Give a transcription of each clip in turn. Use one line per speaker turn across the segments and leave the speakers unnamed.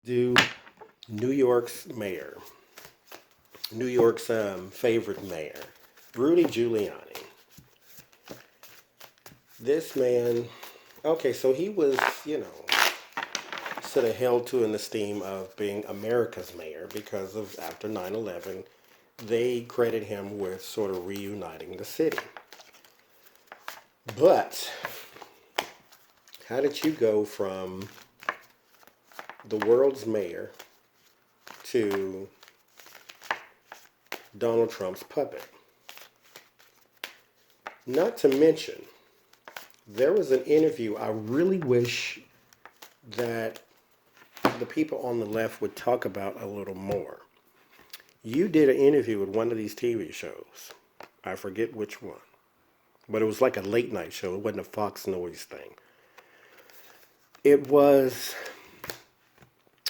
Do New York's mayor, New York's favorite mayor, Rudy Giuliani. This man, okay, so he was, you know, sort of held to in the esteem of being America's mayor because of after 9/11, they credit him with sort of reuniting the city. But how did you go from the world's mayor to Donald Trump's puppet? Not to mention, there was an interview I really wish that the people on the left would talk about a little more. You did an interview with one of these TV shows. I forget which one. But it was like a late night show. It wasn't a Fox Noise thing. It was,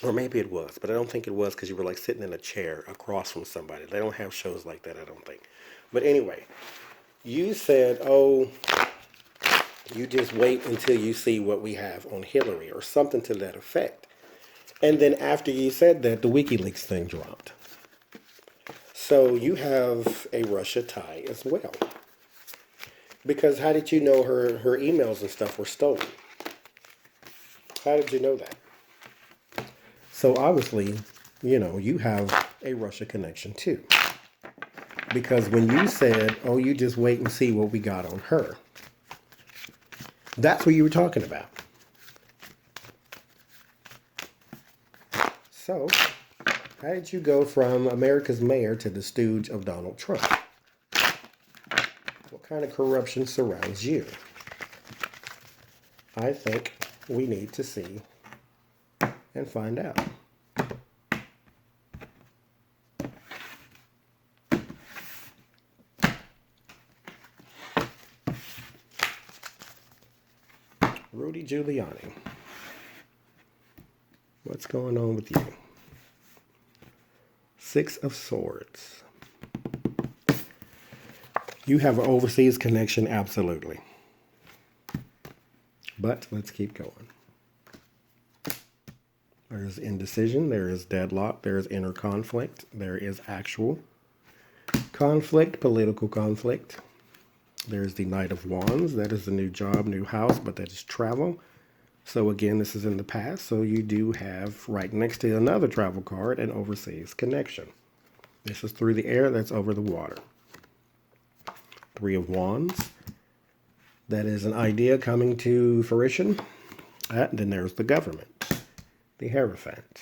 or maybe it was, but I don't think it was because you were like sitting in a chair across from somebody. They don't have shows like that, I don't think. But anyway, you said, oh, you just wait until you see what we have on Hillary or something to that effect. And then after you said that, the WikiLeaks thing dropped. So you have a Russia tie as well. Because how did you know her emails and stuff were stolen? How did you know that? So obviously, you have a Russia connection too. Because when you said, oh, you just wait and see what we got on her, that's what you were talking about. So, how did you go from America's mayor to the stooge of Donald Trump? What kind of corruption surrounds you? I think we need to see and find out. Rudy Giuliani, what's going on with you? Six of Swords. You have an overseas connection, absolutely. But let's keep going. There is indecision, there is deadlock, there is inner conflict, there is actual conflict, political conflict. There's the Knight of Wands, that is the new job, new house, but that is travel. So again, this is in the past, so you do have right next to another travel card an overseas connection. This is through the air, that's over the water. Three of Wands, that is an idea coming to fruition. And then there's the government, the Hierophant.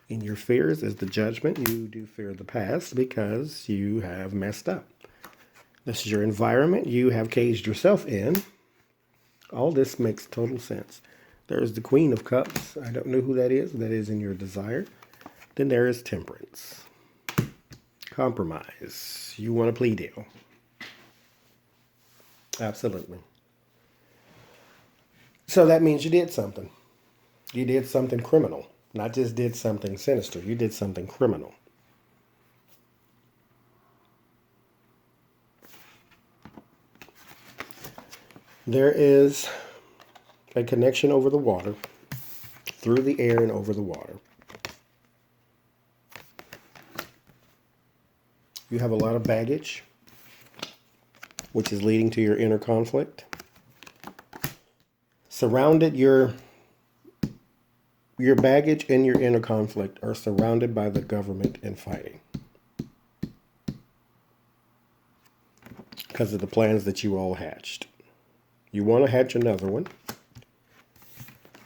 In your fears is the Judgment. You do fear the past because you have messed up. This is your environment you have caged yourself in. All this makes total sense. There's the Queen of Cups. I don't know who that is. That is in your desire. Then there is Temperance. Compromise. You want a plea deal. Absolutely. So that means you did something. You did something criminal. Not just did something sinister. You did something criminal. There is a connection over the water, through the air and over the water. You have a lot of baggage, which is leading to your inner conflict. Surrounded your baggage and your inner conflict are surrounded by the government and fighting. Because of the plans that you all hatched. You want to hatch another one,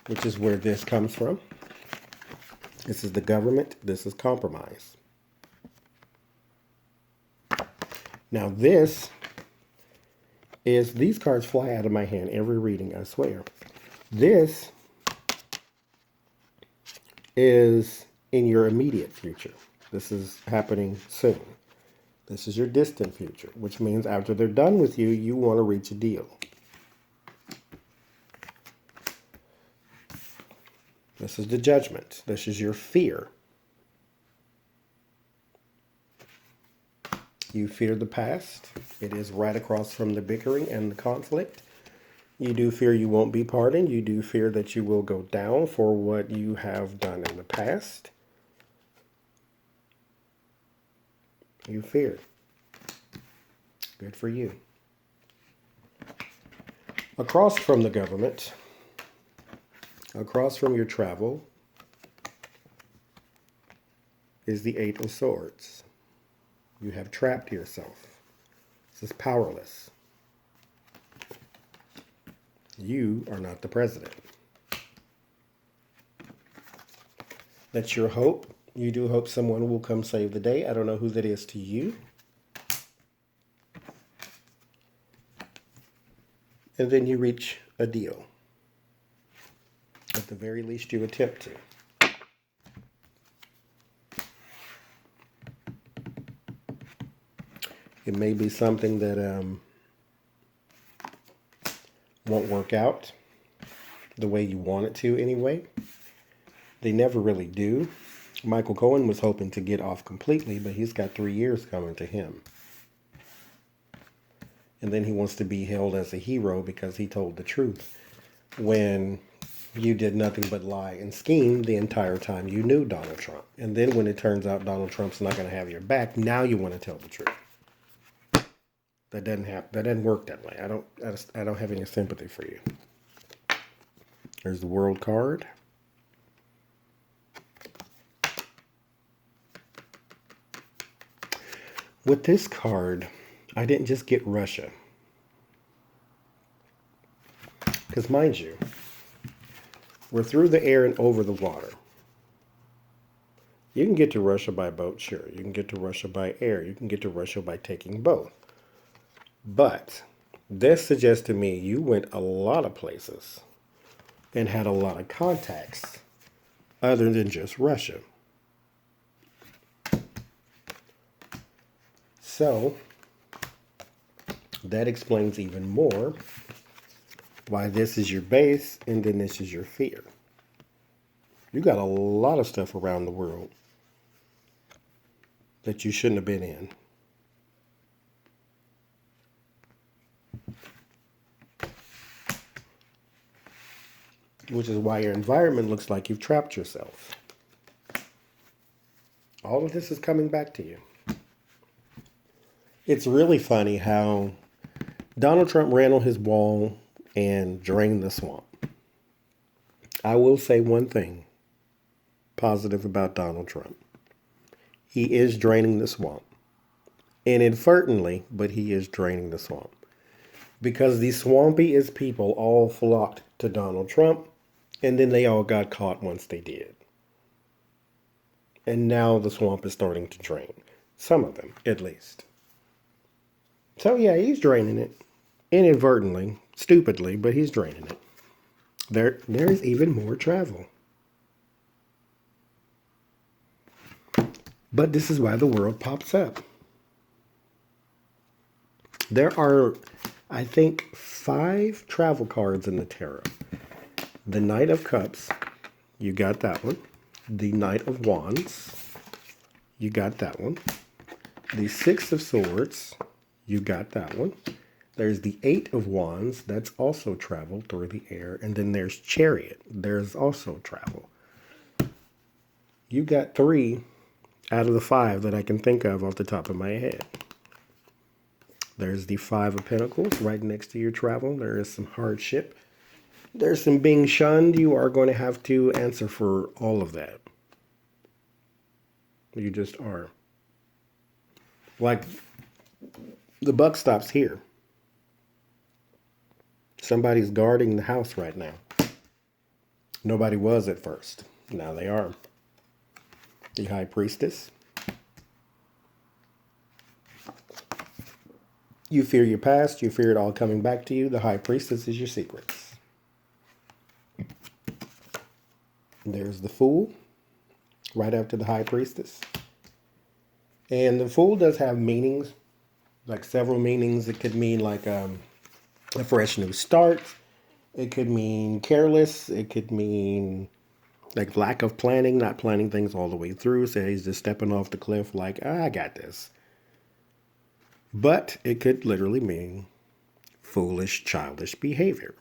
which is where this comes from. This is the government. This is compromise. Now this is, these cards fly out of my hand every reading, I swear. This is in your immediate future. This is happening soon. This is your distant future, which means after they're done with you, you want to reach a deal. This is the Judgment. This is your fear. You fear the past. It is right across from the bickering and the conflict. You do fear you won't be pardoned. You do fear that you will go down for what you have done in the past. You fear. Good for you. Across from the government, across from your travel, is the Eight of Swords. You have trapped yourself. This is powerless. You are not the president. That's your hope. You do hope someone will come save the day. I don't know who that is to you. And then you reach a deal. At the very least, you attempt to. It may be something that won't work out the way you want it to anyway. They never really do. Michael Cohen was hoping to get off completely, but he's got 3 years coming to him. And then he wants to be held as a hero because he told the truth when you did nothing but lie and scheme the entire time you knew Donald Trump. And then when it turns out Donald Trump's not going to have your back, now you want to tell the truth. That doesn't happen. That doesn't work that way. I don't have any sympathy for you. There's the World card. With this card, I didn't just get Russia. Because mind you, we're through the air and over the water. You can get to Russia by boat, sure. You can get to Russia by air. You can get to Russia by taking both. But this suggests to me you went a lot of places and had a lot of contacts other than just Russia. So that explains even more why this is your base and then this is your fear. You got a lot of stuff around the world that you shouldn't have been in. Which is why your environment looks like you've trapped yourself. All of this is coming back to you. It's really funny how Donald Trump ran on his wall and drained the swamp. I will say one thing positive about Donald Trump. He is draining the swamp. Inadvertently, but he is draining the swamp. Because the swampiest people all flocked to Donald Trump, and then they all got caught once they did. And now the swamp is starting to drain. Some of them, at least. So yeah, he's draining it. Inadvertently, stupidly, but he's draining it. There's even more travel. But this is why the world pops up. There are, I think, 5 travel cards in the tarot. The Knight of Cups, you got that one. The Knight of Wands, you got that one. The Six of Swords, you got that one. There's the Eight of Wands, that's also travel through the air. And then there's Chariot, there's also travel. You got 3 out of the 5 that I can think of off the top of my head. There's the Five of Pentacles right next to your travel. There is some hardship. There's some being shunned. You are going to have to answer for all of that. You just are. Like, the buck stops here. Somebody's guarding the house right now. Nobody was at first. Now they are. The High Priestess. You fear your past. You fear it all coming back to you. The High Priestess is your secrets. There's the Fool, right after the High Priestess. And the Fool does have meanings, like several meanings. It could mean like a fresh new start. It could mean careless. It could mean like lack of planning, not planning things all the way through. So he's just stepping off the cliff like, I got this. But it could literally mean foolish, childish behavior.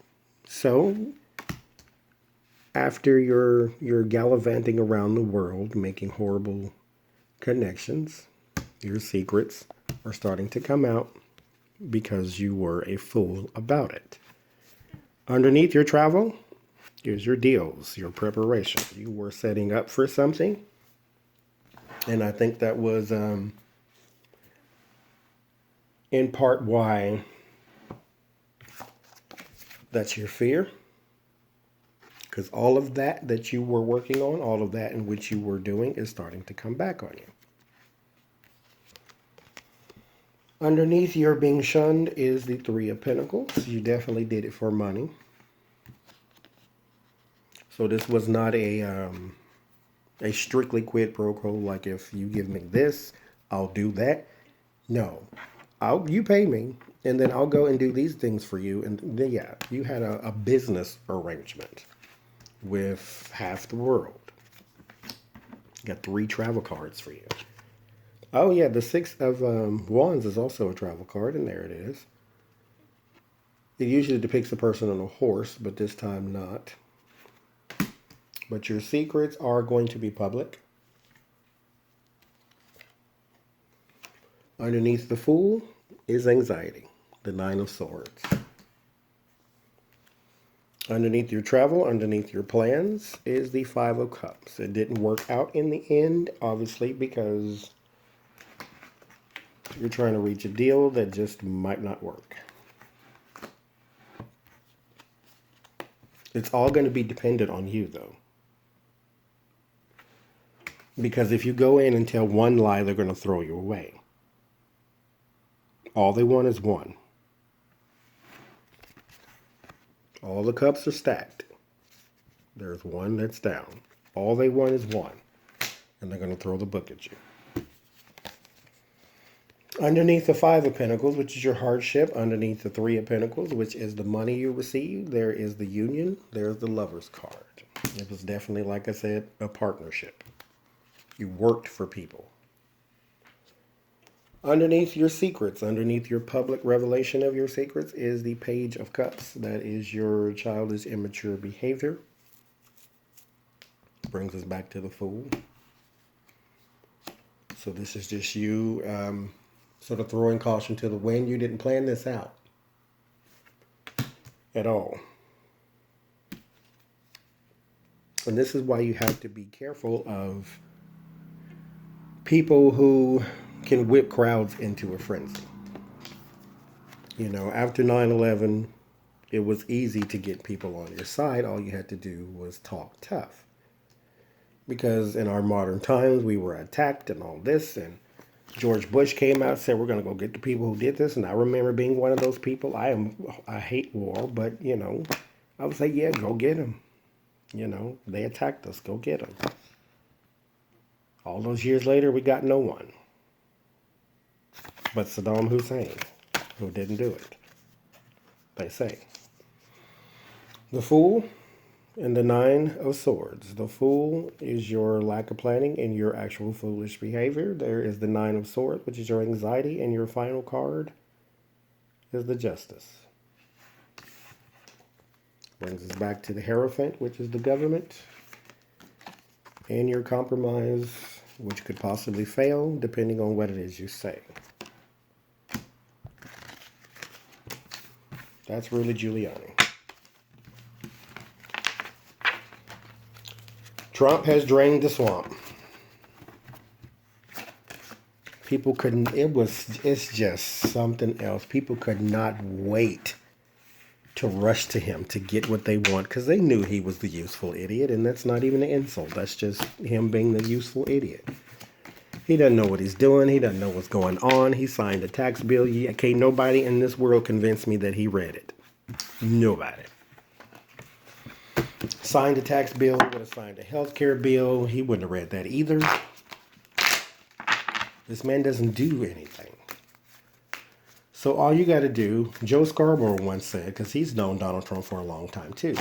So after you're gallivanting around the world making horrible connections, your secrets are starting to come out because you were a fool about it. Underneath your travel, here's your deals, your preparation. You were setting up for something. And I think that was in part why that's your fear. Because all of that you were working on, all of that in which you were doing is starting to come back on you. Underneath your being shunned is the Three of Pentacles. You definitely did it for money. So this was not a strictly quid pro quo, like if you give me this, I'll do that. No, you pay me, and then I'll go and do these things for you. And then, yeah, you had a business arrangement with half the world. Got 3 travel cards for you. Oh yeah, the 6 of Wands is also a travel card, and there it is. It usually depicts a person on a horse, but this time not. But your secrets are going to be public. Underneath the Fool is anxiety, the 9 of Swords. Underneath your travel, underneath your plans, is the 5 of Cups. It didn't work out in the end, obviously, because you're trying to reach a deal that just might not work. It's all going to be dependent on you, though. Because if you go in and tell one lie, they're going to throw you away. All they want is one. All the cups are stacked. There's one that's down. All they want is one. And they're going to throw the book at you. Underneath the 5 of Pentacles, which is your hardship, underneath the 3 of Pentacles, which is the money you receive, there is the union, there's the Lover's card. It was definitely, like I said, a partnership. You worked for people. Underneath your secrets, underneath your public revelation of your secrets, is the Page of Cups. That is your childish, immature behavior. Brings us back to the Fool. So this is just you sort of throwing caution to the wind. You didn't plan this out at all. And this is why you have to be careful of people who can whip crowds into a frenzy. You know, after 9/11, it was easy to get people on your side. All you had to do was talk tough. Because in our modern times, we were attacked and all this, and George Bush came out and said, we're going to go get the people who did this. And I remember being one of those people. I hate war, but, you know, I would say, yeah, go get them. You know, they attacked us. Go get them. All those years later, we got no one but Saddam Hussein, who didn't do it, they say. The Fool and the 9 of Swords. The Fool is your lack of planning and your actual foolish behavior. There is the 9 of Swords, which is your anxiety, and your final card is the Justice. Brings us back to the Hierophant, which is the government, and your compromise, which could possibly fail, depending on what it is you say. That's Rudy Giuliani. Trump has drained the swamp. People couldn't, it's just something else. People could not wait to rush to him to get what they want because they knew he was the useful idiot, and that's not even an insult. That's just him being the useful idiot. He doesn't know what he's doing. He doesn't know what's going on. He signed a tax bill. Okay, nobody in this world convinced me that he read it. Nobody. Signed a tax bill. He would have signed a health care bill. He wouldn't have read that either. This man doesn't do anything. So all you got to do, Joe Scarborough once said, because he's known Donald Trump for a long time too,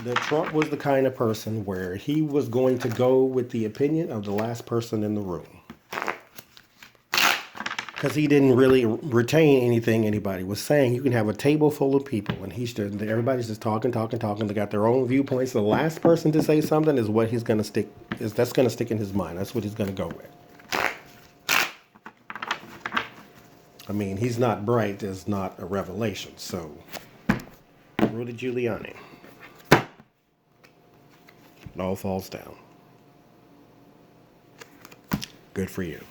that Trump was the kind of person where he was going to go with the opinion of the last person in the room. because he didn't really retain anything anybody was saying. You can have a table full of people, and everybody's just talking, talking, talking. They got their own viewpoints. The last person to say something is what he's going to stick. That's going to stick in his mind. That's what he's going to go with. I mean, he's not bright. Is not a revelation. So, Rudy Giuliani, it all falls down. Good for you.